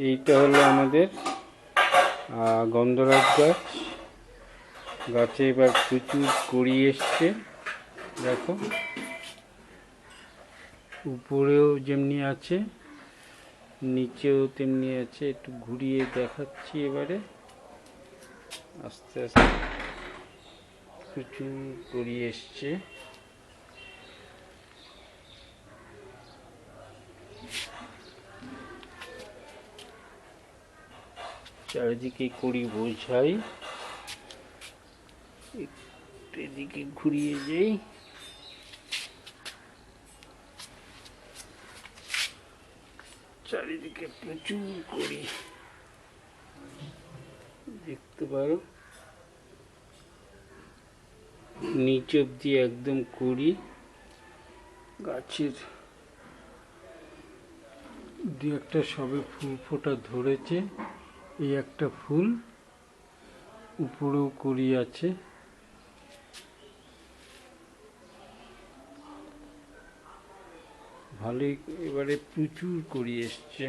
এইটা হলো আমাদের গন্ধরাজ গাছ। গাছে এবার প্রচুর কুড়ি এসছে, দেখো উপরেও যেমনি আছে নিচেও তেমনি আছে। একটু ঘুরিয়ে দেখাচ্ছি এবারে, আস্তে আস্তে প্রচুর কুড়ি এসছে। চারিদিকে কুড়ি বোঝাই, এদিকে ঘুরিয়ে যাই, চারিদিকে প্রচুর কুড়ি দেখতে পারো, নিচ অব্দি একদম কুড়ি। গাছের দু একটা সবে ফুল ফোটা ধরেছে, এই একটা ফুল, উপরেও কুড়ি আছে। ভালোই এবারে প্রচুর কুড়ি এসছে।